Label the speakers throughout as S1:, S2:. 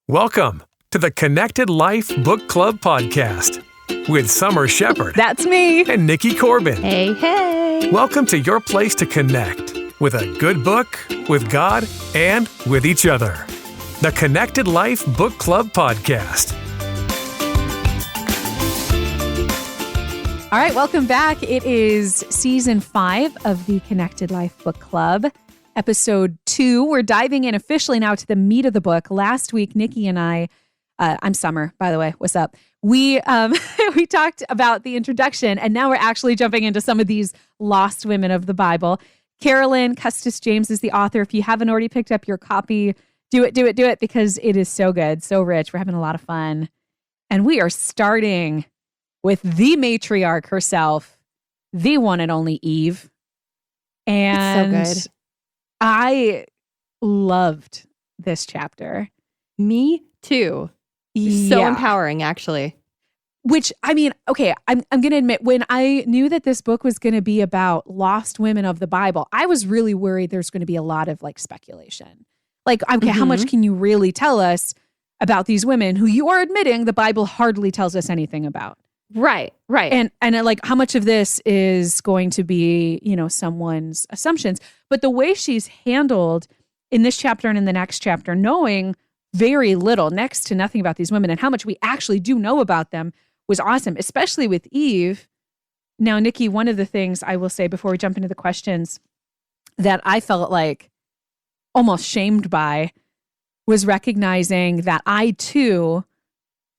S1: Welcome to the Connected Life Book Club podcast with Summer Shepherd.
S2: That's me.
S1: And Nikki Corbin.
S2: Hey, hey.
S1: Welcome to your place to connect with a good book, with God, and with each other. The Connected Life Book Club podcast.
S2: All right, welcome back. It is season 5 of the Connected Life Book Club. Episode 2, we're diving in officially now to the meat of the book. Last week, Nikki and I'm Summer, by the way. What's up? We talked about the introduction, and now we're actually jumping into some of these lost women of the Bible. Carolyn Custis James is the author. If you haven't already picked up your copy, do it, because it is so good, so rich. We're having a lot of fun. And we are starting with the matriarch herself, the one and only Eve. And
S3: it's so good.
S2: I loved this chapter.
S3: Me too. So empowering, actually.
S2: Which, I mean, okay, I'm going to admit, when I knew that this book was going to be about lost women of the Bible, I was really worried there's going to be a lot of speculation. Okay, how much can you really tell us about these women who you are admitting the Bible hardly tells us anything about?
S3: Right.
S2: And how much of this is going to be, someone's assumptions. But the way she's handled in this chapter and in the next chapter, knowing very little, next to nothing about these women and how much we actually do know about them was awesome, especially with Eve. Now, Nikki, one of the things I will say before we jump into the questions that I felt almost shamed by was recognizing that I too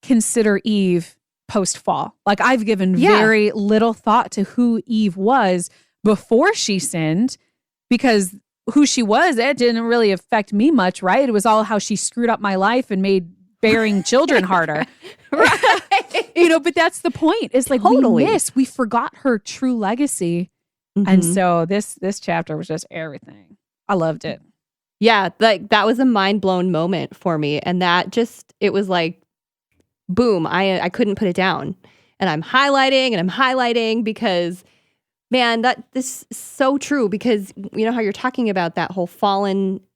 S2: consider Eve post-fall. I've given very little thought to who Eve was before she sinned, because who she was, it didn't really affect me much, right? It was all how she screwed up my life and made bearing children harder.
S3: Right.
S2: But that's the point. It's totally. we forgot her true legacy. Mm-hmm. And so this chapter was just everything. I loved it.
S3: Yeah, that was a mind-blown moment for me. And it was boom, I couldn't put it down. And I'm highlighting because, man, this is so true, because you know how you're talking about that whole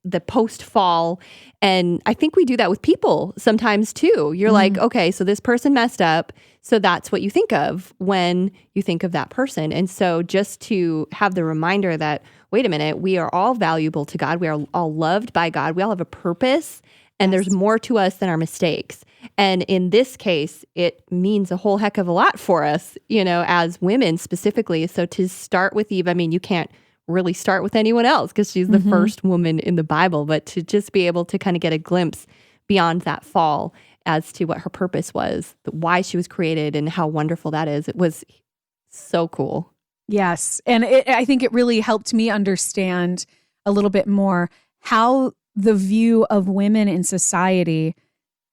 S3: the post-fall. And I think we do that with people sometimes too. You're okay, so this person messed up. So that's what you think of when you think of that person. And so just to have the reminder that, wait a minute, we are all valuable to God. We are all loved by God. We all have a purpose. And there's more to us than our mistakes. And in this case, it means a whole heck of a lot for us, as women specifically. So to start with Eve, you can't really start with anyone else because she's the first woman in the Bible, but to just be able to kind of get a glimpse beyond that fall as to what her purpose was, why she was created, and how wonderful that is. It was so cool.
S2: Yes. And I think it really helped me understand a little bit more how the view of women in society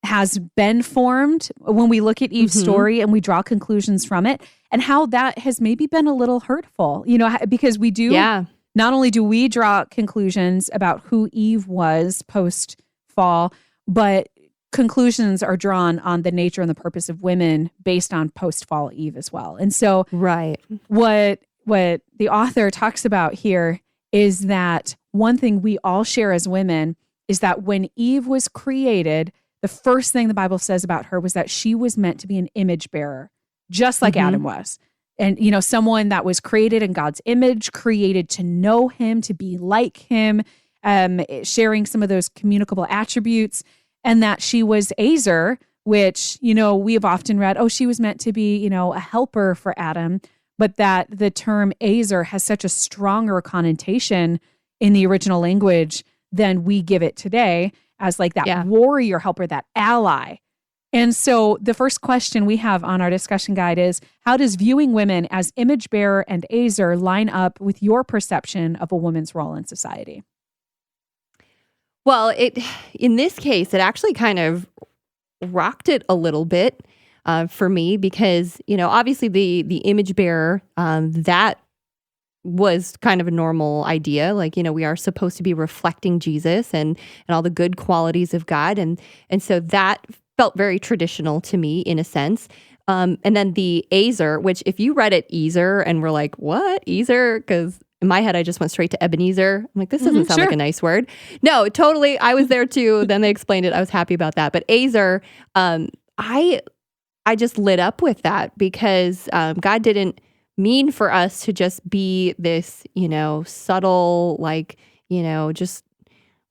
S2: has been formed when we look at Eve's story and we draw conclusions from it, and how that has maybe been a little hurtful, because we do, not only do we draw conclusions about who Eve was post-fall, but conclusions are drawn on the nature and the purpose of women based on post-fall Eve as well. And so what the author talks about here is that one thing we all share as women is that when Eve was created, the first thing the Bible says about her was that she was meant to be an image bearer, just like Adam was. And, someone that was created in God's image, created to know him, to be like him, sharing some of those communicable attributes, and that she was Azer, which, we have often read, she was meant to be, a helper for Adam, but that the term Azer has such a stronger connotation in the original language than we give it today, as that warrior helper, that ally. And so the first question we have on our discussion guide is, how does viewing women as image bearer and Azer line up with your perception of a woman's role in society?
S3: Well, in this case, it actually kind of rocked it a little bit for me, because, obviously the image bearer, that was kind of a normal idea. We are supposed to be reflecting Jesus and all the good qualities of God. And so that felt very traditional to me in a sense. And then the Azer, which if you read it Ezer and were like, what? Ezer? Because in my head, I just went straight to Ebenezer. I'm like, this doesn't sound
S2: sure.
S3: like a nice word. No, totally. I was there too. Then they explained it. I was happy about that. But Azer, I just lit up with that because God didn't mean for us to just be this, subtle, like, just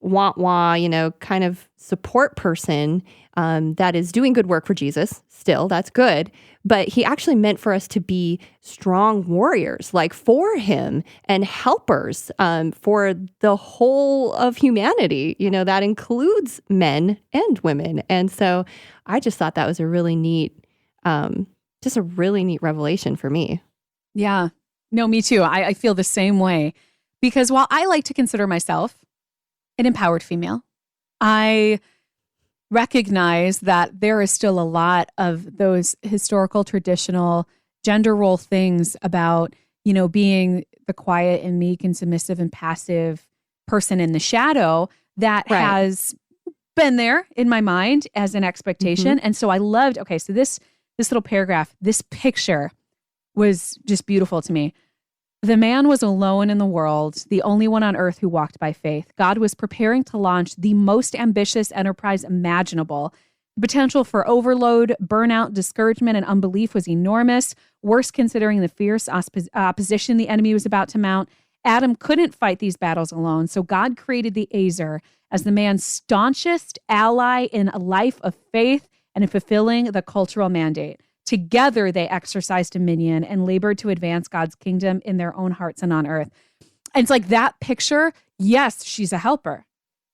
S3: wah, kind of support person that is doing good work for Jesus. Still, that's good. But he actually meant for us to be strong warriors, like for him, and helpers for the whole of humanity. That includes men and women. And so I just thought that was a really neat, revelation for me.
S2: Yeah. No, me too. I feel the same way because while I like to consider myself an empowered female, I recognize that there is still a lot of those historical, traditional gender role things about, being the quiet and meek and submissive and passive person in the shadow that has been there in my mind as an expectation. And so I loved, so this little paragraph, this picture was just beautiful to me. The man was alone in the world, the only one on earth who walked by faith. God was preparing to launch the most ambitious enterprise imaginable. The potential for overload, burnout, discouragement, and unbelief was enormous, worse considering the fierce opposition the enemy was about to mount. Adam couldn't fight these battles alone, so God created the Azer as the man's staunchest ally in a life of faith and in fulfilling the cultural mandate. Together, they exercised dominion and labored to advance God's kingdom in their own hearts and on earth. And it's like that picture. Yes, she's a helper.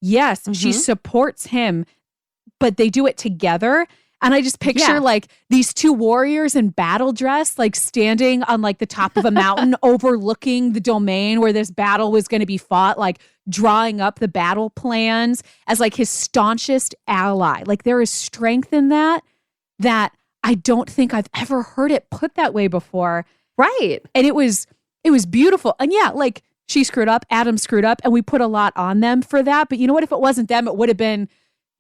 S2: Yes, she supports him, but they do it together. And I just picture like these two warriors in battle dress, like standing on like the top of a mountain overlooking the domain where this battle was going to be fought, like drawing up the battle plans as like his staunchest ally. Like there is strength in that I don't think I've ever heard it put that way before.
S3: Right.
S2: And it was beautiful. And yeah, like she screwed up, Adam screwed up, and we put a lot on them for that. But you know what? If it wasn't them, it would have been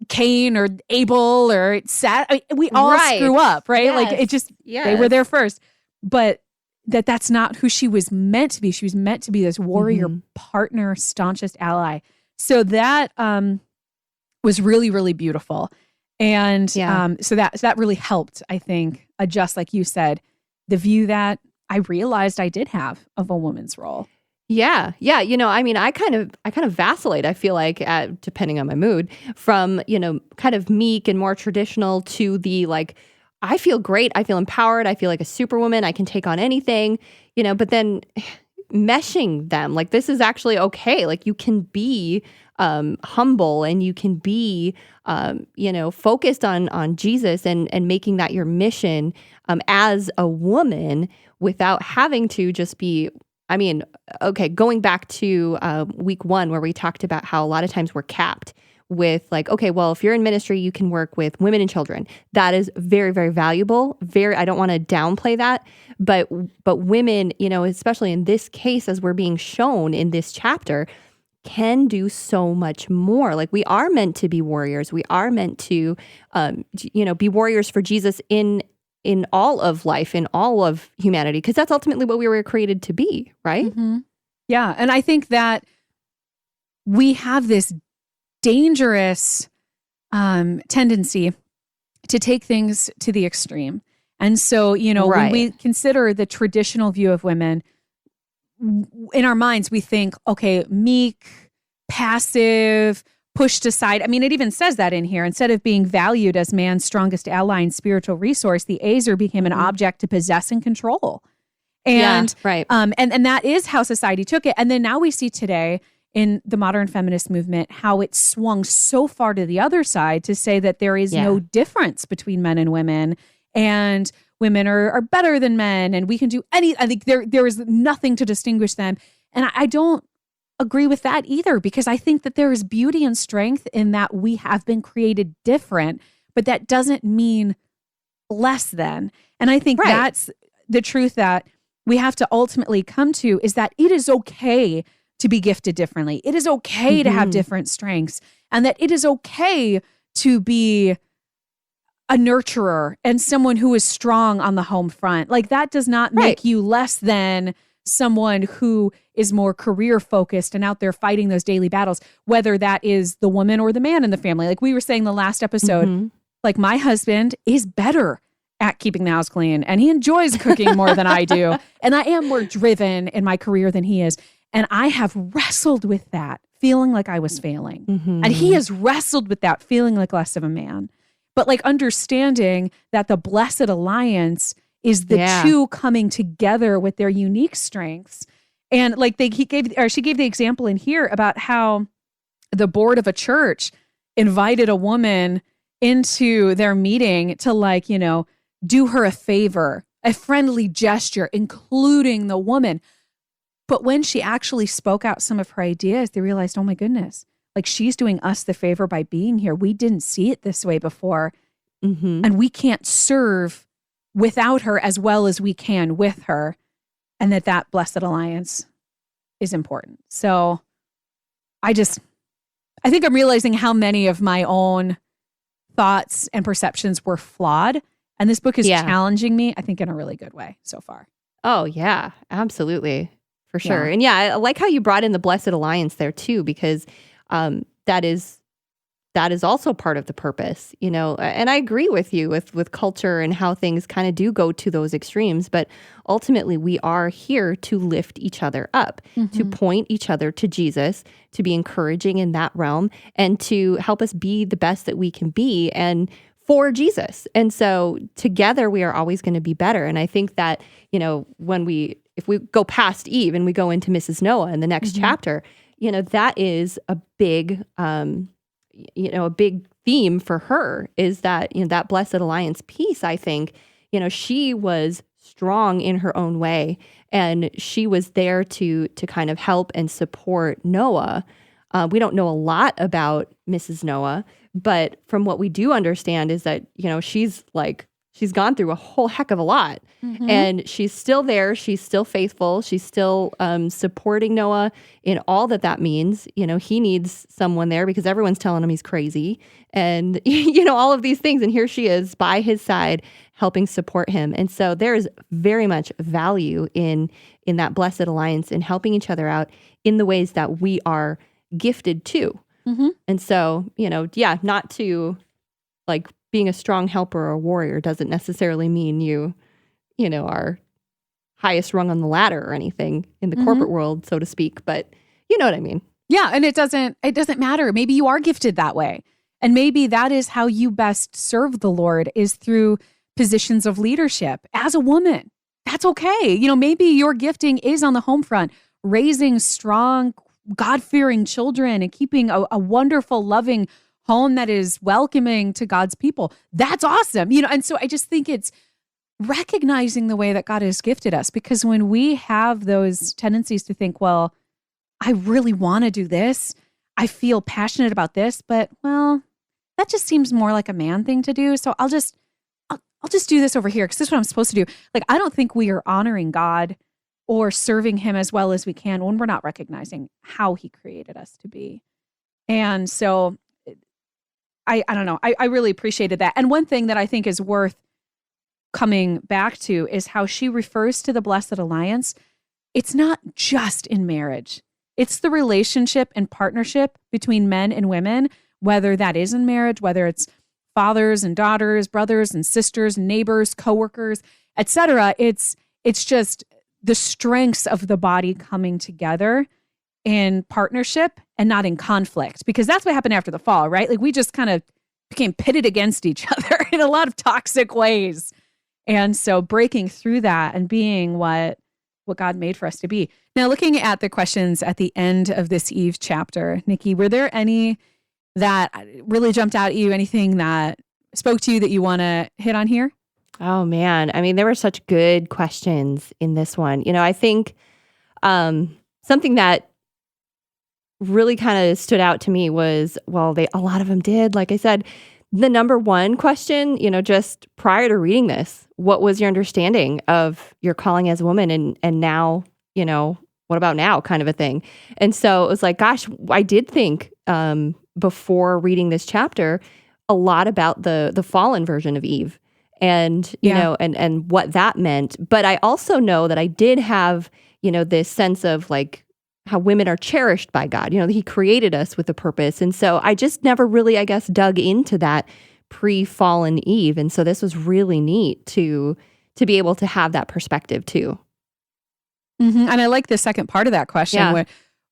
S2: Cain or Abel or Seth. I mean, we all screw up, right?
S3: Yes.
S2: Like it just, they were there first. But that's not who she was meant to be. She was meant to be this warrior partner, staunchest ally. So that was really, really beautiful. And so that really helped, I think, adjust, like you said, the view that I realized I did have of a woman's role.
S3: Yeah. Yeah. I mean, I kind of vacillate, I feel like, depending on my mood, from, kind of meek and more traditional to the like, I feel great. I feel empowered. I feel like a superwoman. I can take on anything, but then meshing them, like, this is actually okay. Like, you can be humble and you can be, focused on Jesus and making that your mission as a woman without having to just be, going back to week 1 where we talked about how a lot of times we're capped with like, okay, well, if you're in ministry, you can work with women and children. That is very, very valuable. I don't want to downplay that, but women, especially in this case, as we're being shown in this chapter, can do so much more. Like, we are meant to be warriors. We are meant to, be warriors for Jesus in all of life, in all of humanity, because that's ultimately what we were created to be, right?
S2: Mm-hmm. Yeah. And I think that we have this dangerous tendency to take things to the extreme. And so, when we consider the traditional view of women, in our minds, we think, okay, meek, passive, pushed aside. I mean, it even says that in here. Instead of being valued as man's strongest ally and spiritual resource, the Azer became an object to possess and control. And, and that is how society took it. And then now we see today in the modern feminist movement how it swung so far to the other side to say that there is no difference between men and women, and women are better than men, and we can do I think there is nothing to distinguish them. And I don't agree with that either, because I think that there is beauty and strength in that we have been created different, but that doesn't mean less than. And I think that's the truth that we have to ultimately come to, is that it is okay to be gifted differently. It is okay to have different strengths, and that it is okay to be a nurturer and someone who is strong on the home front. Like, that does not make you less than someone who is more career focused and out there fighting those daily battles, whether that is the woman or the man in the family. Like we were saying the last episode, like my husband is better at keeping the house clean and he enjoys cooking more than I do. And I am more driven in my career than he is. And I have wrestled with that, feeling like I was failing. And he has wrestled with that, feeling like less of a man. But like understanding that the blessed alliance is the two coming together with their unique strengths. And like she gave the example in here about how the board of a church invited a woman into their meeting to like, you know, do her a favor, a friendly gesture, including the woman. But when she actually spoke out some of her ideas, they realized, oh my goodness, like she's doing us the favor by being here. We didn't see it this way before. And we can't serve without her as well as we can with her. And that blessed alliance is important. So I think I'm realizing how many of my own thoughts and perceptions were flawed. And this book is challenging me, I think, in a really good way so far.
S3: Oh, yeah, absolutely. For sure. And yeah, I like how you brought in the blessed alliance there too, because that is also part of the purpose, you know, and I agree with you with culture and how things kind of do go to those extremes. But ultimately, we are here to lift each other up, to point each other to Jesus, to be encouraging in that realm, and to help us be the best that we can be and for Jesus. And so together, we are always going to be better. And I think that, you know, if we go past Eve and we go into Mrs. Noah in the next chapter, you know, that is a big a big theme for her is that, you know, that blessed alliance piece. I think, you know, she was strong in her own way and she was there to kind of help and support Noah. We don't know a lot about Mrs. Noah, but from what we do understand is that, you know, she's gone through a whole heck of a lot and she's still there. She's still faithful. She's still supporting Noah in all that means. You know, he needs someone there because everyone's telling him he's crazy and, you know, all of these things. And here she is by his side helping support him. And so there is very much value in that blessed alliance and helping each other out in the ways that we are gifted to. And so, you know, not to like being a strong helper or a warrior doesn't necessarily mean you know, are highest rung on the ladder or anything in the corporate world, so to speak. But you know what I mean? Yeah.
S2: And it doesn't matter. Maybe you are gifted that way. And maybe that is how you best serve the Lord is through positions of leadership as a woman. That's okay. You know, maybe your gifting is on the home front, raising strong, God-fearing children and keeping a wonderful, loving home that is welcoming to God's people. That's awesome. You know, and so I just think it's recognizing the way that God has gifted us, because when we have those tendencies to think, well, I really want to do this, I feel passionate about this, but well, that just seems more like a man thing to do. So I'll just do this over here because this is what I'm supposed to do. Like, I don't think we are honoring God or serving him as well as we can when we're not recognizing how he created us to be. And so I don't know. I really appreciated that. And one thing that I think is worth coming back to is how she refers to the blessed alliance. It's not just in marriage. It's the relationship and partnership between men and women, whether that is in marriage, whether it's fathers and daughters, brothers and sisters, neighbors, coworkers, etc. It's just the strengths of the body coming together in partnership and not in conflict, because that's what happened after the fall, right? Like we just kind of became pitted against each other in a lot of toxic ways. And so breaking through that and being what God made for us to be. Now, looking at the questions at the end of this Eve chapter, Nikki, were there any that really jumped out at you? Anything that spoke to you that you want to hit on here?
S3: Oh, man. I mean, there were such good questions in this one. You know, I think something that really kind of stood out to me was, well, a lot of them did. Like I said, the number one question, you know, just prior to reading this, what was your understanding of your calling as a woman? And now, you know, what about now kind of a thing? And so it was like, gosh, I did think before reading this chapter a lot about the fallen version of Eve. And, you know, and what that meant. But I also know that I did have, this sense of like how women are cherished by God. He created us with a purpose. And so I just never really, I guess, dug into that pre-fallen Eve. And so this was really neat to be able to have that perspective too.
S2: Mm-hmm. And I like the second part of that question.
S3: Yeah.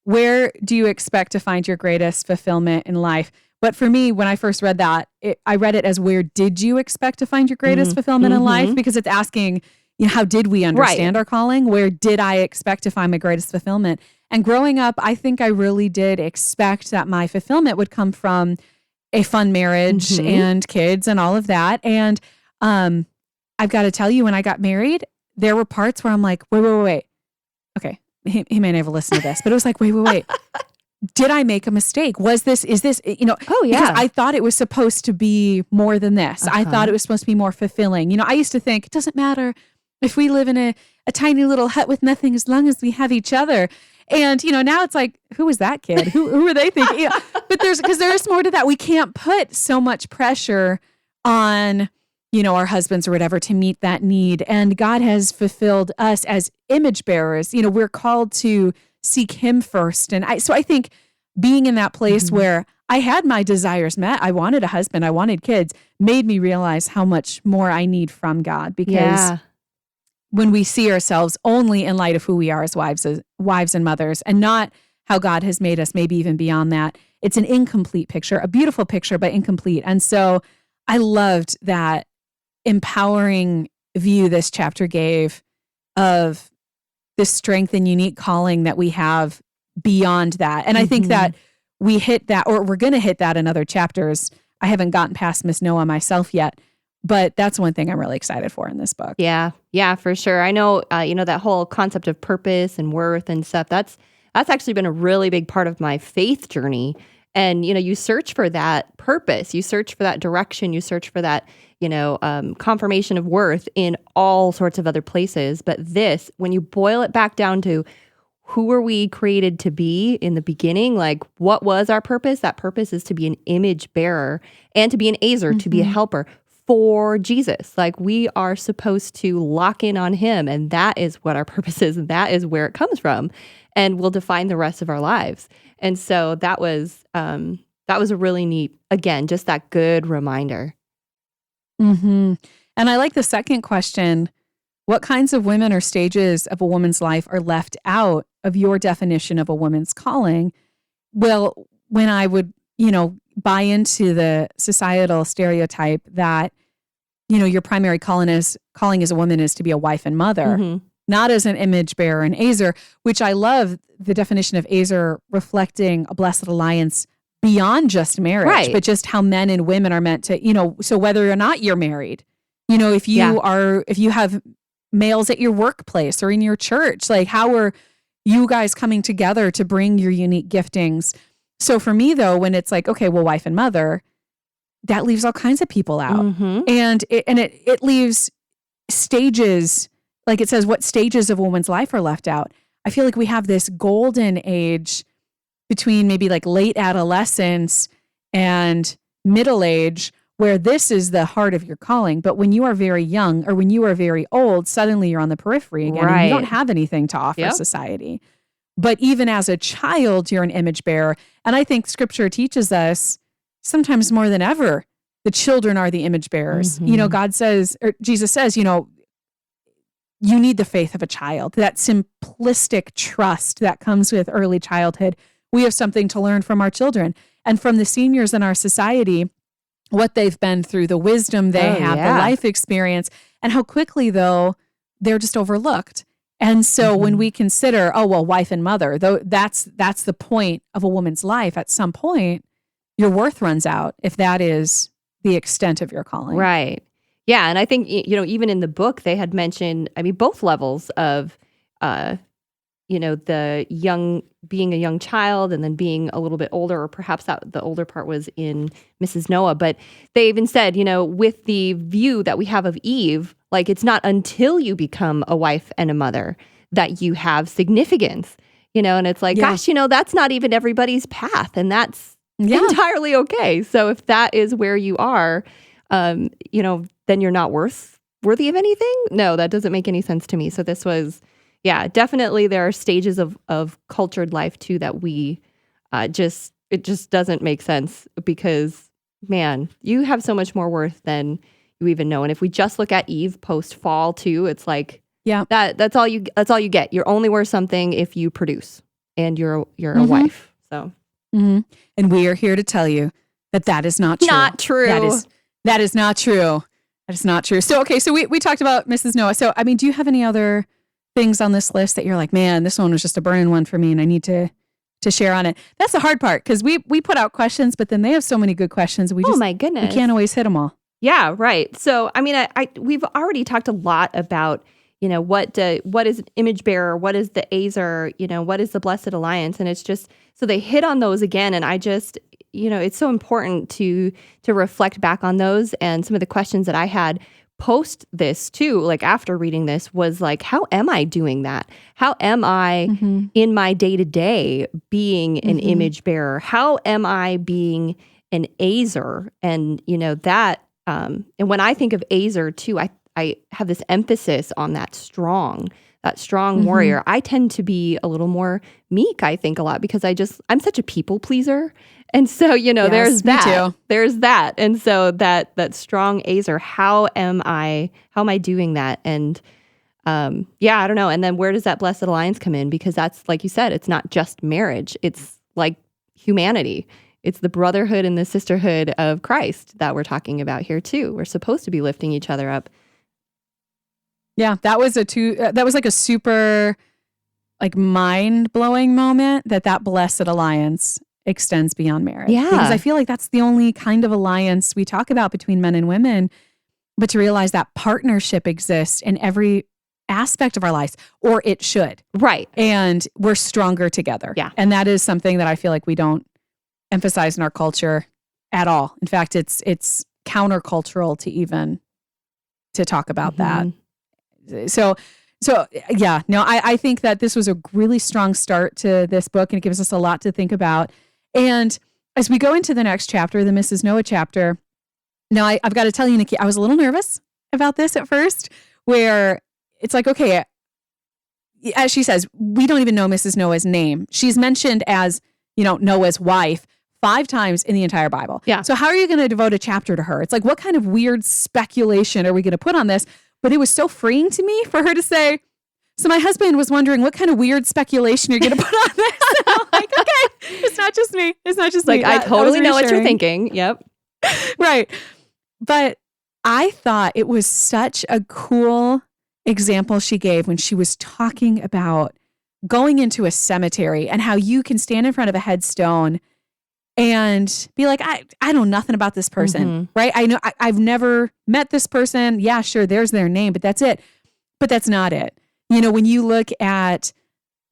S2: Where do you expect to find your greatest fulfillment in life? But for me, when I first read that, I read it as, where did you expect to find your greatest fulfillment in life? Because it's asking, how did we understand our calling? Where did I expect to find my greatest fulfillment? And growing up, I think I really did expect that my fulfillment would come from a fun marriage and kids and all of that. And I've got to tell you, when I got married, there were parts where I'm like, wait. Okay, he may never listen to this, but it was like, wait. Did I make a mistake? Is this,
S3: Oh, yeah.
S2: Because I thought it was supposed to be more than this. I thought it was supposed to be more fulfilling. I used to think it doesn't matter if we live in a tiny little hut with nothing as long as we have each other. And, now it's like, who was that kid? Who are they thinking? But because there's more to that. We can't put so much pressure on, our husbands or whatever to meet that need. And God has fulfilled us as image bearers. We're called to seek him first. And so I think being in that place where I had my desires met, I wanted a husband, I wanted kids, made me realize how much more I need from God. Because when we see ourselves only in light of who we are as wives and mothers, and not how God has made us, maybe even beyond that, it's an incomplete picture, a beautiful picture, but incomplete. And so I loved that empowering view this chapter gave of this strength and unique calling that we have beyond that. And I think that we hit that, or we're going to hit that in other chapters. I haven't gotten past Miss Noah myself yet, but that's one thing I'm really excited for in this book.
S3: Yeah, for sure. I know, that whole concept of purpose and worth and stuff, that's actually been a really big part of my faith journey. And, you search for that purpose, you search for that direction, you search for that, confirmation of worth in all sorts of other places. But this, when you boil it back down to who were we created to be in the beginning, like what was our purpose? That purpose is to be an image bearer and to be an azer, to be a helper for Jesus. Like we are supposed to lock in on him, and that is what our purpose is, and that is where it comes from, and will define the rest of our lives. And so that was a really neat, again, just that good reminder.
S2: And I like the second question. What kinds of women or stages of a woman's life are left out of your definition of a woman's calling? Well, when I would, buy into the societal stereotype that, your primary calling as a woman is to be a wife and mother, not as an image bearer and azer, which I love the definition of azer reflecting a blessed alliance beyond just marriage, but just how men and women are meant to, so whether or not you're married, if you have males at your workplace or in your church, like how are you guys coming together to bring your unique giftings? So for me though, when it's like, okay, well, wife and mother, that leaves all kinds of people out. And it leaves stages, like it says, what stages of a woman's life are left out. I feel like we have this golden age between maybe like late adolescence and middle age, where this is the heart of your calling. But when you are very young or when you are very old, suddenly you're on the periphery again, and you don't have anything to offer society. But even as a child, you're an image bearer. And I think scripture teaches us sometimes more than ever, the children are the image bearers. God says, or Jesus says, you need the faith of a child, that simplistic trust that comes with early childhood. We have something to learn from our children and from the seniors in our society, what they've been through, the wisdom they have, the life experience, and how quickly, though, they're just overlooked. And so when we consider, wife and mother, though that's the point of a woman's life, at some point, your worth runs out if that is the extent of your calling.
S3: Right. Yeah. And I think, even in the book, they had mentioned, both levels of, the being a young child and then being a little bit older, or perhaps the older part was in Mrs. Noah. But they even said, with the view that we have of Eve, like it's not until you become a wife and a mother that you have significance, and it's like, gosh, that's not even everybody's path. And that's entirely okay. So if that is where you are, then you're not worthy of anything. No, that doesn't make any sense to me. So this was, Yeah, definitely there are stages of cultured life too that we it just doesn't make sense because, man, you have so much more worth than you even know. And if we just look at Eve post fall too, it's like
S2: Yeah.
S3: that's all you get. You're only worth something if you produce and you're a wife. So
S2: And we are here to tell you that is not true.
S3: Not true.
S2: That is not true. That is not true. So, okay, so we talked about Mrs. Noah. So, I mean, do you have any other things on this list that you're like, man, this one was just a burning one for me and I need to share on it? That's the hard part because we put out questions, but then they have so many good questions.
S3: Oh my goodness.
S2: We can't always hit them all.
S3: Yeah, right. So, I mean, we've already talked a lot about, what is an image bearer? What is the Azer? What is the Blessed Alliance? And it's just, so they hit on those again. And I just, it's so important to reflect back on those. And some of the questions that I had post this too, like after reading this, was like, how am I doing that? How am I in my day-to-day being an image bearer? How am I being an Azer? And, that, and when I think of Azer too, I have this emphasis on that strong warrior. I tend to be a little more meek, I think, a lot because I'm such a people pleaser. And so,
S2: Yes,
S3: there's that.
S2: Too.
S3: There's that. And so that strong Azer, how am I doing that? And I don't know. And then where does that Blessed Alliance come in? Because that's, like you said, it's not just marriage. It's like humanity. It's the brotherhood and the sisterhood of Christ that we're talking about here too. We're supposed to be lifting each other up.
S2: Yeah, that was like a super like mind-blowing moment that Blessed Alliance extends beyond marriage.
S3: Yeah.
S2: Because I feel like that's the only kind of alliance we talk about between men and women, but to realize that partnership exists in every aspect of our lives, or it should.
S3: Right.
S2: And we're stronger together.
S3: Yeah.
S2: And that is something that I feel like we don't emphasize in our culture at all. In fact, it's countercultural to talk about that. So yeah, no, I think that this was a really strong start to this book and it gives us a lot to think about. And as we go into the next chapter, the Mrs. Noah chapter, now I've got to tell you, Nikki, I was a little nervous about this at first, where it's like, okay, as she says, we don't even know Mrs. Noah's name. She's mentioned as, Noah's wife 5 times in the entire Bible.
S3: Yeah.
S2: So how are you going to devote a chapter to her? It's like, what kind of weird speculation are we going to put on this? But it was so freeing to me for her to say, so my husband was wondering what kind of weird speculation you're going to put on this. And I'm like, okay, it's not just me. It's not just me.
S3: I totally know what you're thinking. Yep.
S2: Right. But I thought it was such a cool example she gave when she was talking about going into a cemetery and how you can stand in front of a headstone and be like, I know nothing about this person, right? I know I've never met this person. Yeah, sure, there's their name, but that's it. But that's not it. When you look at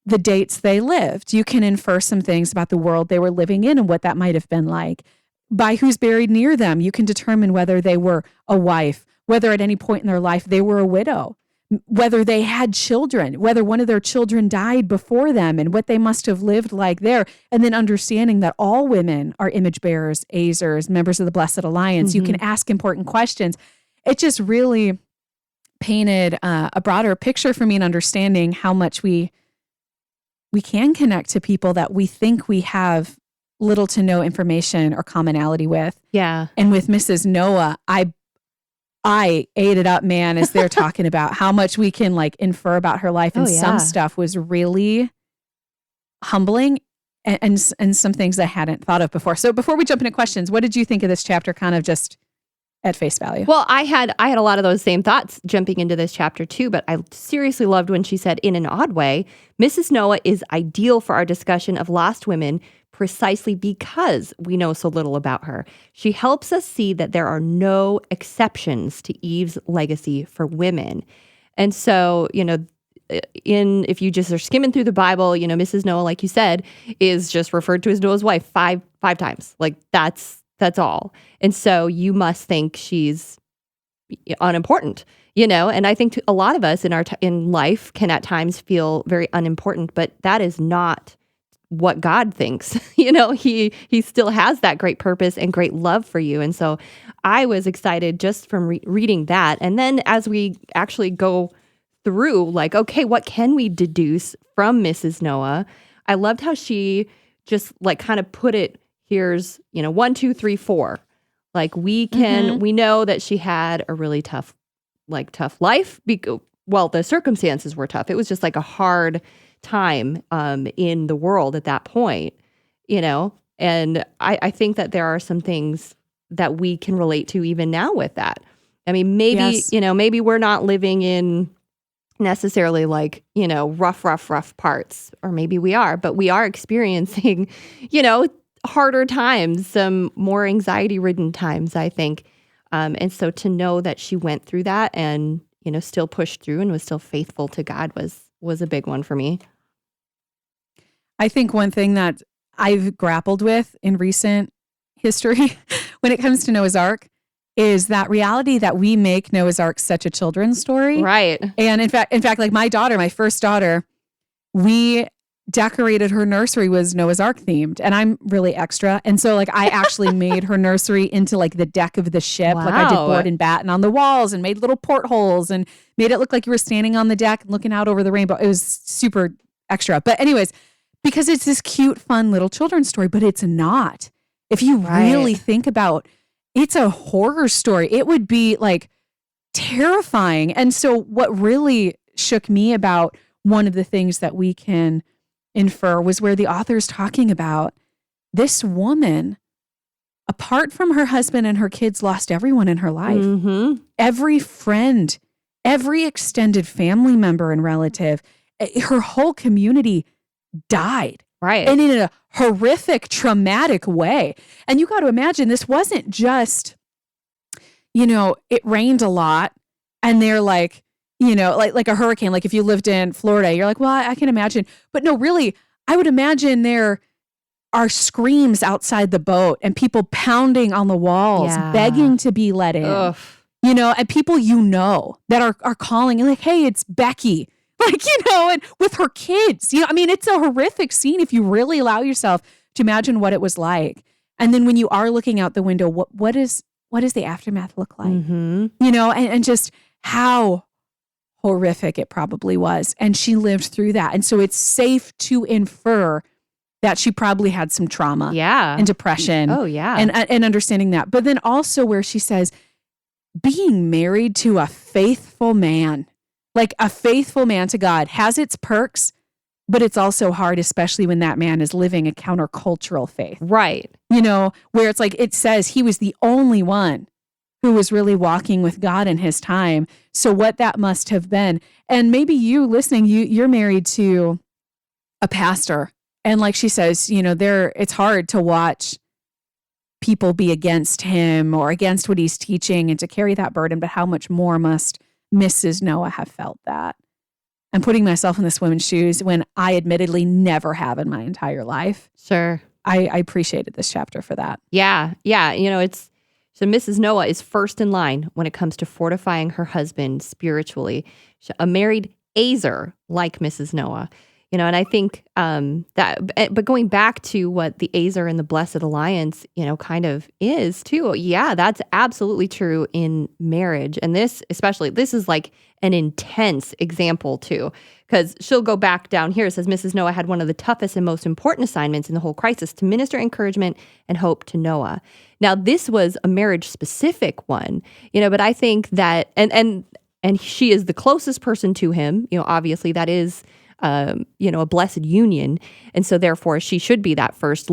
S2: the dates they lived, you can infer some things about the world they were living in and what that might have been like. By who's buried near them, you can determine whether they were a wife, whether at any point in their life they were a widow, whether they had children, whether one of their children died before them and what they must have lived like there. And then understanding that all women are image bearers, Azers, members of the Blessed Alliance. You can ask important questions. It just really painted a broader picture for me in understanding how much we can connect to people that we think we have little to no information or commonality with.
S3: Yeah.
S2: And with Mrs. Noah, I ate it up, man, as they're talking about how much we can like infer about her life. And some stuff was really humbling and some things I hadn't thought of before. So before we jump into questions, what did you think of this chapter kind of just at face value?
S3: Well, I had a lot of those same thoughts jumping into this chapter too, but I seriously loved when she said, in an odd way, Mrs. Noah is ideal for our discussion of lost women precisely because we know so little about her. She helps us see that there are no exceptions to Eve's legacy for women. And so, if you just are skimming through the Bible, Mrs. Noah, like you said, is just referred to as Noah's wife five times. Like that's all. And so you must think she's unimportant, and I think a lot of us in life can at times feel very unimportant, but that is not what God thinks. He still has that great purpose and great love for you. And so I was excited just from reading that. And then as we actually go through like, okay, what can we deduce from Mrs. Noah? I loved how she just like kind of put it, here's, 1, 2, 3, 4. Like we know that she had a really tough life. Well, the circumstances were tough. It was just like a hard time in the world at that point, and I think that there are some things that we can relate to even now with that. I mean, maybe,
S2: Yes.
S3: Maybe we're not living in necessarily like, rough parts, or maybe we are, but we are experiencing, harder times, some more anxiety-ridden times, I think. And so to know that she went through that and, still pushed through and was still faithful to God was a big one for me.
S2: I think one thing that I've grappled with in recent history when it comes to Noah's Ark is that reality that we make Noah's Ark such a children's story.
S3: Right.
S2: And in fact, like my first daughter, we decorated her nursery was Noah's Ark themed, and I'm really extra. And so like I actually made her nursery into like the deck of the ship.
S3: Wow.
S2: Like I did board and batten on the walls and made little portholes and made it look like you were standing on the deck and looking out over the rainbow. It was super extra. But anyways, because it's this cute, fun little children's story, but it's not. If you really think about, it's a horror story. It would be like terrifying. And so what really shook me about one of the things that we can infer was where the author's talking about this woman, apart from her husband and her kids, lost everyone in her life.
S3: Mm-hmm.
S2: Every friend, every extended family member and relative, her whole community died.
S3: Right.
S2: And in a horrific, traumatic way. And you got to imagine this wasn't just, it rained a lot and they're like, like a hurricane. Like if you lived in Florida, you're like, well, I can imagine. But no, really, I would imagine there are screams outside the boat and people pounding on the walls, begging to be let in.
S3: Ugh.
S2: And people that are calling and like, hey, it's Becky. Like, and with her kids, it's a horrific scene if you really allow yourself to imagine what it was like. And then when you are looking out the window, what does the aftermath look like?
S3: Mm-hmm.
S2: And just how horrific it probably was. And she lived through that. And so it's safe to infer that she probably had some trauma and depression.
S3: Oh, yeah.
S2: And understanding that. But then also where she says, being married to a faithful man, like a faithful man to God, has its perks, but it's also hard, especially when that man is living a countercultural faith.
S3: Right.
S2: Where it's like it says he was the only one who was really walking with God in his time. So what that must have been. And maybe you listening, you're married to a pastor. And like she says, it's hard to watch people be against him or against what he's teaching and to carry that burden. But how much more must Mrs. Noah have felt that? I'm putting myself in this woman's shoes when I admittedly never have in my entire life.
S3: Sure.
S2: I appreciated this chapter for that.
S3: Yeah. Yeah. So Mrs. Noah is first in line when it comes to fortifying her husband spiritually. A married Azer like Mrs. Noah. And I think but going back to what the Azer and the Blessed Alliance, kind of is too. Yeah, that's absolutely true in marriage. And this is like an intense example too, because she'll go back down here. It says Mrs. Noah had one of the toughest and most important assignments in the whole crisis: to minister encouragement and hope to Noah. Now, this was a marriage specific one, but I think that, and she is the closest person to him, obviously that is, a blessed union. And so therefore she should be that first,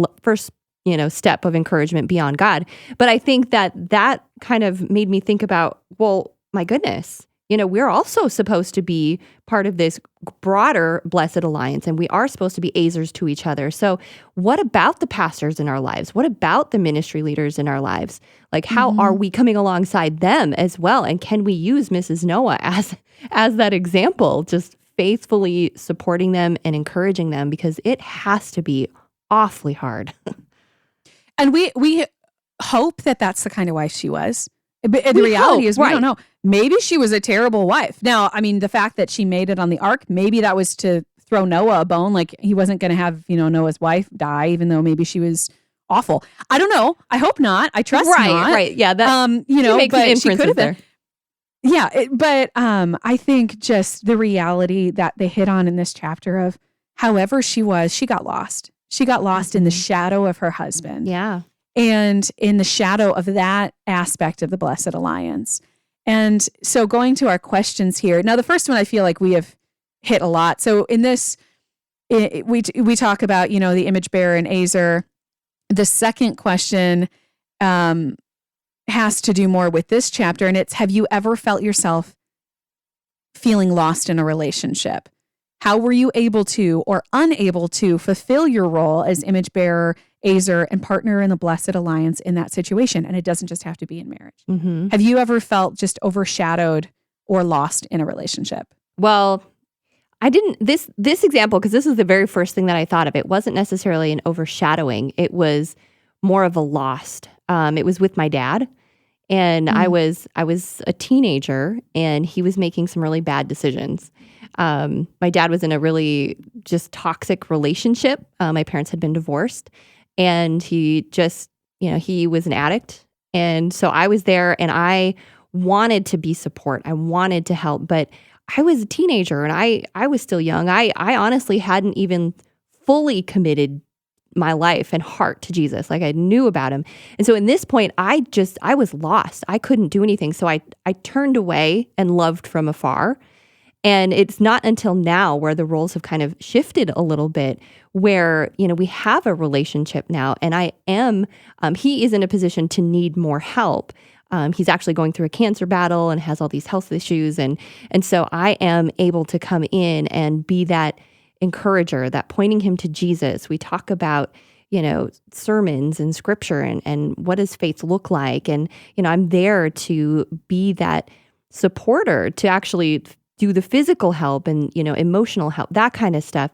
S3: step of encouragement beyond God. But I think that kind of made me think about, well, my goodness, we're also supposed to be part of this broader blessed alliance, and we are supposed to be Azers to each other. So what about the pastors in our lives? What about the ministry leaders in our lives? Like, how are we coming alongside them as well? And can we use Mrs. Noah as that example, just faithfully supporting them and encouraging them, because it has to be awfully hard.
S2: And we hope that that's the kind of wife she was. But the reality is we don't know. Maybe she was a terrible wife. Now, I mean, the fact that she made it on the ark, maybe that was to throw Noah a bone. Like he wasn't going to have, Noah's wife die, even though maybe she was awful. I don't know. I hope not. I trust not.
S3: Right. Yeah. That
S2: makes
S3: but she could have been.
S2: Yeah, but I think just the reality that they hit on in this chapter of however she got lost. She got lost in the shadow of her husband.
S3: Yeah.
S2: And in the shadow of that aspect of the Blessed Alliance. And so going to our questions here. Now, the first one I feel like we have hit a lot. So in this, we talk about, the image bearer and Azer. The second question has to do more with this chapter, and it's, have you ever felt yourself feeling lost in a relationship? How were you able to or unable to fulfill your role as image bearer, Azer, and partner in the Blessed Alliance in that situation? And it doesn't just have to be in marriage.
S3: Mm-hmm.
S2: Have you ever felt just overshadowed or lost in a relationship?
S3: Well, I didn't, this example, because this is the very first thing that I thought of. It wasn't necessarily an overshadowing. It was more of a lost. It was with my dad. And I was a teenager, and he was making some really bad decisions. My dad was in a really just toxic relationship. My parents had been divorced, and he just, he was an addict. And so I was there, and I wanted to be support. I wanted to help, but I was a teenager, and I was still young. I honestly hadn't even fully committed my life and heart to Jesus. Like, I knew about him. And so in this point, I was lost. I couldn't do anything. So I turned away and loved from afar. And it's not until now where the roles have kind of shifted a little bit, where, we have a relationship now, and he is in a position to need more help. He's actually going through a cancer battle and has all these health issues. And so I am able to come in and be that encourager, that pointing him to Jesus. We talk about, sermons and scripture and what does faith look like? And, I'm there to be that supporter, to actually do the physical help and, emotional help, that kind of stuff.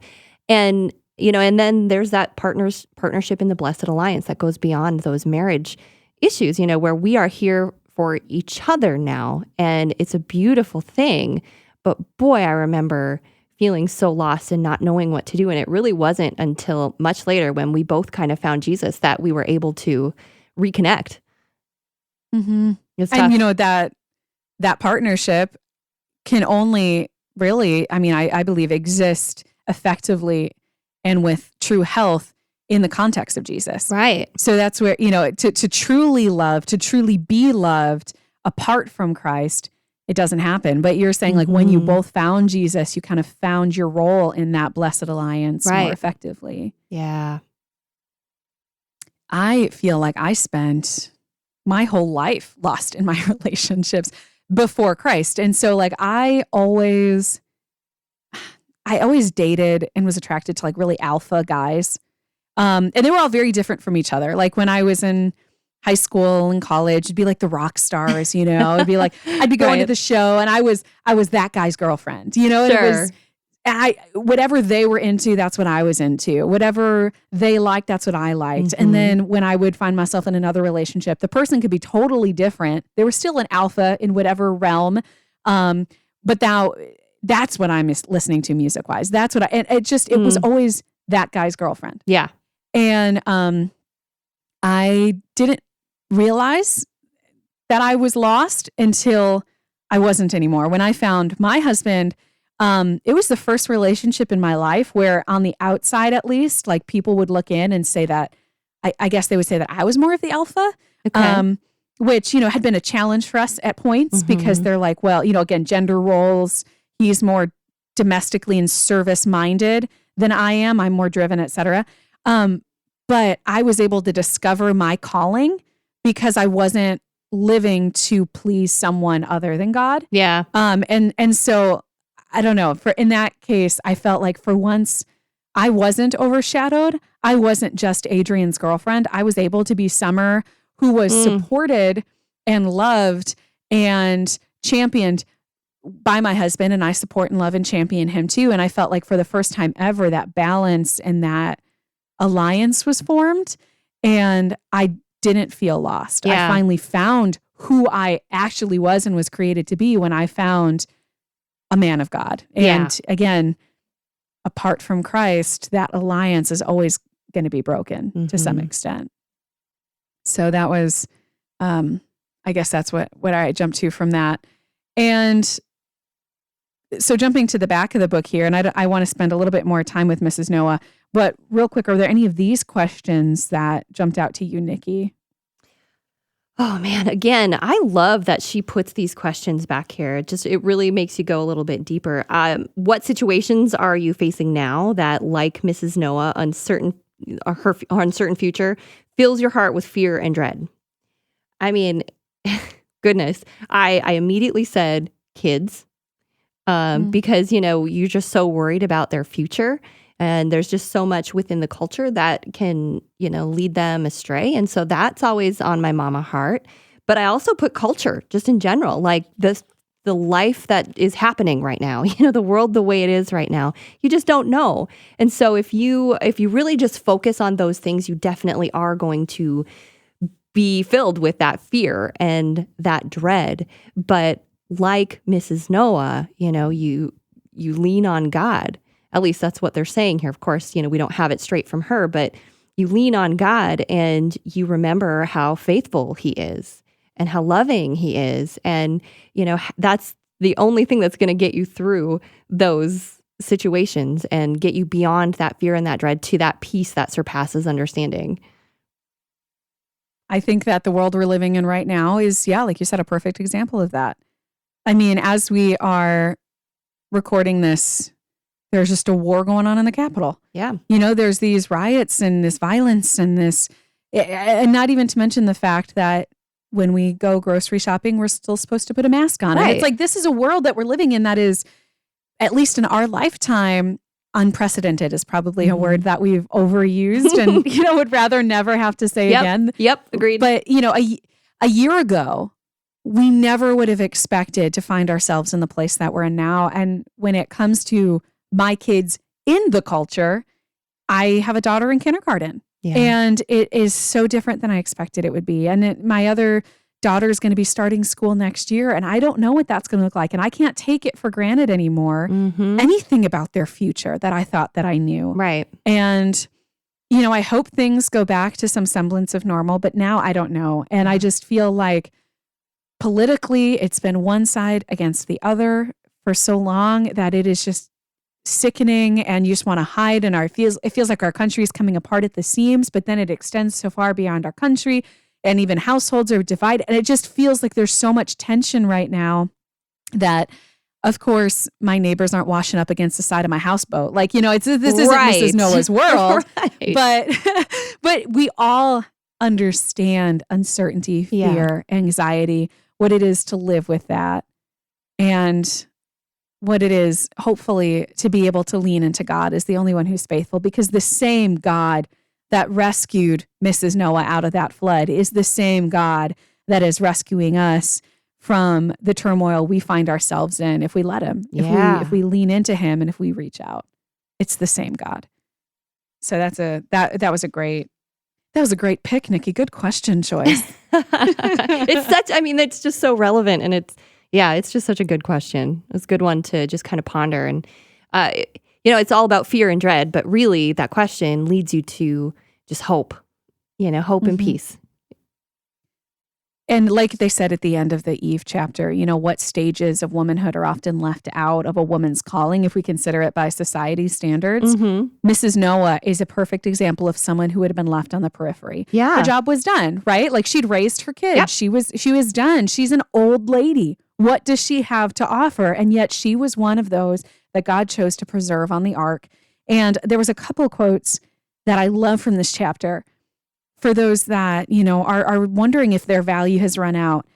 S3: And, and then there's that partnership in the Blessed Alliance that goes beyond those marriage issues, where we are here for each other now. And it's a beautiful thing. But boy, I remember feeling so lost and not knowing what to do. And it really wasn't until much later, when we both kind of found Jesus, that we were able to reconnect.
S2: Mm-hmm. And that partnership can only really, I believe, exist effectively and with true health in the context of Jesus.
S3: Right.
S2: So that's where, to truly love, to truly be loved apart from Christ, it doesn't happen. But you're saying, like, when you both found Jesus, you kind of found your role in that Blessed Alliance more effectively.
S3: Yeah.
S2: I feel like I spent my whole life lost in my relationships before Christ. And so, like, I always dated and was attracted to, like, really alpha guys. And they were all very different from each other. Like, when I was in high school and college, it'd be like the rock stars, it'd be like, I'd be going to the show, and I was that guy's girlfriend,
S3: Sure.
S2: and whatever they were into, that's what I was into. Whatever they liked, that's what I liked.
S3: Mm-hmm.
S2: And then when I would find myself in another relationship, the person could be totally different. They were still an alpha in whatever realm. But now that's what I'm listening to music wise. That's what it was always that guy's girlfriend.
S3: Yeah.
S2: And I didn't realize that I was lost until I wasn't anymore. When I found my husband, it was the first relationship in my life where, on the outside at least, like, people would look in and say that, I guess they would say that I was more of the alpha, which, had been a challenge for us at points, because they're like, well, again, gender roles, he's more domestically and service minded than I am. I'm more driven, et cetera. But I was able to discover my calling because I wasn't living to please someone other than God.
S3: Yeah.
S2: And so, I don't know, in that case, I felt like for once I wasn't overshadowed. I wasn't just Adrian's girlfriend. I was able to be Summer, who was supported and loved and championed by my husband, and I support and love and champion him too. And I felt like for the first time ever, that balance and that alliance was formed, and I didn't feel lost.
S3: Yeah.
S2: I finally found who I actually was and was created to be when I found a man of God. And again, apart from Christ, that alliance is always going to be broken to some extent. So that was, I guess that's what I jumped to from that. And so jumping to the back of the book here, and I want to spend a little bit more time with Mrs. Noah, but real quick, are there any of these questions that jumped out to you, Nikki?
S3: Oh man, again, I love that she puts these questions back here. It really makes you go a little bit deeper. What situations are you facing now that, like Mrs. Noah, her uncertain future fills your heart with fear and dread? I mean, goodness, I immediately said kids, because you're just so worried about their future. And there's just so much within the culture that can, lead them astray. And so that's always on my mama heart. But I also put culture just in general, like the life that is happening right now, the world the way it is right now. You just don't know. And so if you really just focus on those things, you definitely are going to be filled with that fear and that dread. But like Mrs. Noah, you lean on God. At least that's what they're saying here. Of course, we don't have it straight from her, but you lean on God and you remember how faithful he is and how loving he is. And, that's the only thing that's going to get you through those situations and get you beyond that fear and that dread to that peace that surpasses understanding.
S2: I think that the world we're living in right now is, like you said, a perfect example of that. I mean, as we are recording this, there's just a war going on in the Capitol.
S3: Yeah.
S2: There's these riots and this violence and and not even to mention the fact that when we go grocery shopping, we're still supposed to put a mask on.
S3: Right.
S2: And it's like, this is a world that we're living in that is, at least in our lifetime, unprecedented is probably a word that we've overused and, would rather never have to say again.
S3: Yep. Agreed.
S2: But, a year ago, we never would have expected to find ourselves in the place that we're in now. And when it comes to my kids in the culture, I have a daughter in kindergarten.
S3: Yeah.
S2: And it is so different than I expected it would be. And my other daughter is going to be starting school next year. And I don't know what that's going to look like. And I can't take it for granted anymore. Anything about their future that I thought that I knew.
S3: Right.
S2: And, I hope things go back to some semblance of normal. But now I don't know. And I just feel like politically, it's been one side against the other for so long that it is just sickening, and you just want to hide. And it feels like our country is coming apart at the seams, but then it extends so far beyond our country, and even households are divided. And it just feels like there's so much tension right now that, of course, my neighbors aren't washing up against the side of my houseboat. Like, this isn't Mrs. Noah's world, but we all understand uncertainty, fear, anxiety, what it is to live with that, and what it is, hopefully, to be able to lean into God as the only one who's faithful, because the same God that rescued Mrs. Noah out of that flood is the same God that is rescuing us from the turmoil we find ourselves in if we let him, if we lean into him, and if we reach out. It's the same God. So that was a great pick, Nikki. Good question choice.
S3: It's just so relevant, and it's just such a good question. It's a good one to just kind of ponder. And, it's all about fear and dread, but really that question leads you to just hope, hope and peace.
S2: And like they said at the end of the Eve chapter, what stages of womanhood are often left out of a woman's calling if we consider it by society's standards. Mrs. Noah is a perfect example of someone who would have been left on the periphery.
S3: Yeah.
S2: Her job was done, right? Like, she'd raised her kids.
S3: Yep.
S2: She was done. She's an old lady. What does she have to offer? And yet she was one of those that God chose to preserve on the ark. And there was a couple quotes that I love from this chapter for those that, are wondering if their value has run out.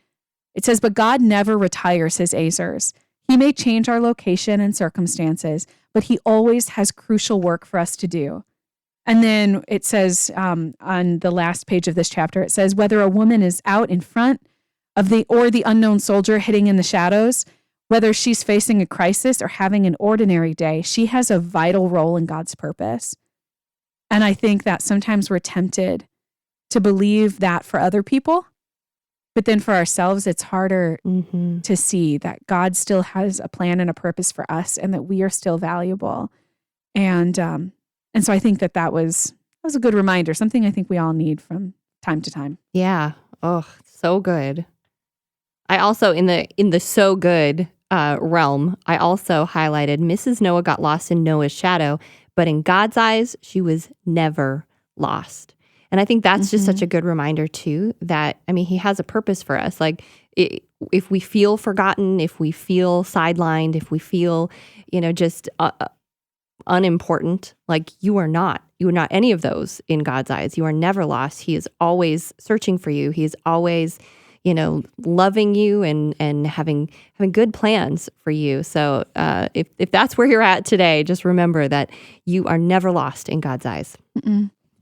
S2: It says, "But God never retires his Azers. He may change our location and circumstances, but he always has crucial work for us to do." And then it says on the last page of this chapter, it says, "Whether a woman is out in front of the unknown soldier hitting in the shadows, whether she's facing a crisis or having an ordinary day, she has a vital role in God's purpose." And I think that sometimes we're tempted to believe that for other people, but then for ourselves, it's harder to see that God still has a plan and a purpose for us, and that we are still valuable. And so I think that was a good reminder, something I think we all need from time to time.
S3: Yeah. Oh, so good. I also in the so good realm, I also highlighted Mrs. Noah got lost in Noah's shadow, but in God's eyes, she was never lost. And I think that's just such a good reminder too, that, I mean, he has a purpose for us. Like if we feel forgotten, if we feel sidelined, if we feel, just unimportant, like you are not any of those in God's eyes. You are never lost. He is always searching for you. He is always, loving you and having good plans for you. So if that's where you're at today, just remember that you are never lost in God's eyes.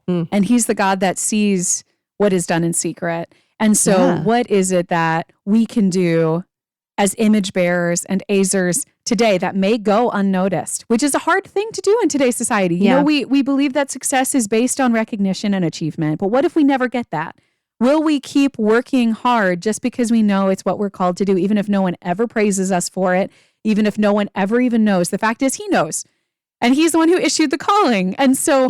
S2: And he's the God that sees what is done in secret. And so what is it that we can do as image bearers and Azers today that may go unnoticed, which is a hard thing to do in today's society. You know, we believe that success is based on recognition and achievement, but what if we never get that? Will we keep working hard just because we know it's what we're called to do, even if no one ever praises us for it, even if no one ever even knows? The fact is he knows, and he's the one who issued the calling. And so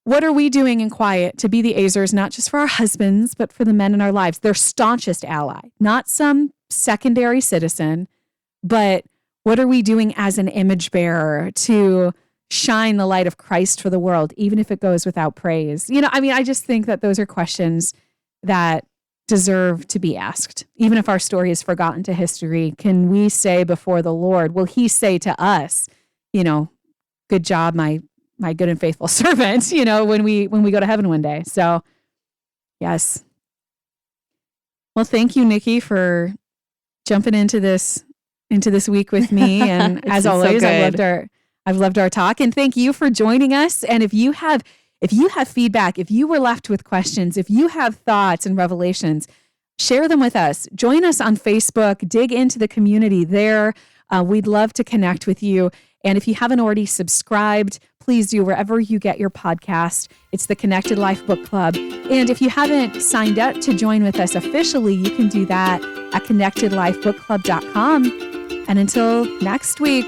S2: what are we doing in quiet to be the Azers, not just for our husbands, but for the men in our lives, their staunchest ally, not some secondary citizen, but what are we doing as an image bearer to shine the light of Christ for the world, even if it goes without praise? I just think that those are questions that deserve to be asked. Even if our story is forgotten to history, can we say before the Lord, will he say to us, good job, my good and faithful servant, when we go to heaven one day. So yes. Well, thank you, Nikki, for jumping into this week with me. And as always, I've loved our talk, and thank you for joining us. And if you have feedback, if you were left with questions, if you have thoughts and revelations, share them with us. Join us on Facebook, dig into the community there. We'd love to connect with you. And if you haven't already subscribed, please do wherever you get your podcast. It's the Connected Life Book Club. And if you haven't signed up to join with us officially, you can do that at connectedlifebookclub.com. And until next week,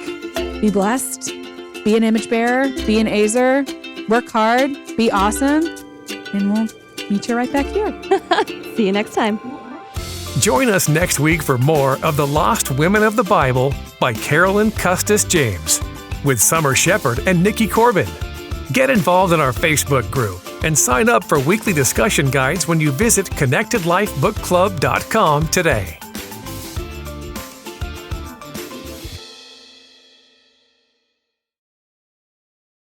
S2: be blessed, be an image bearer, be an Azer, work hard, be awesome, and we'll meet you right back here.
S3: See you next time.
S1: Join us next week for more of The Lost Women of the Bible by Carolyn Custis James with Summer Shepherd and Nikki Corbin. Get involved in our Facebook group and sign up for weekly discussion guides when you visit connectedlifebookclub.com today.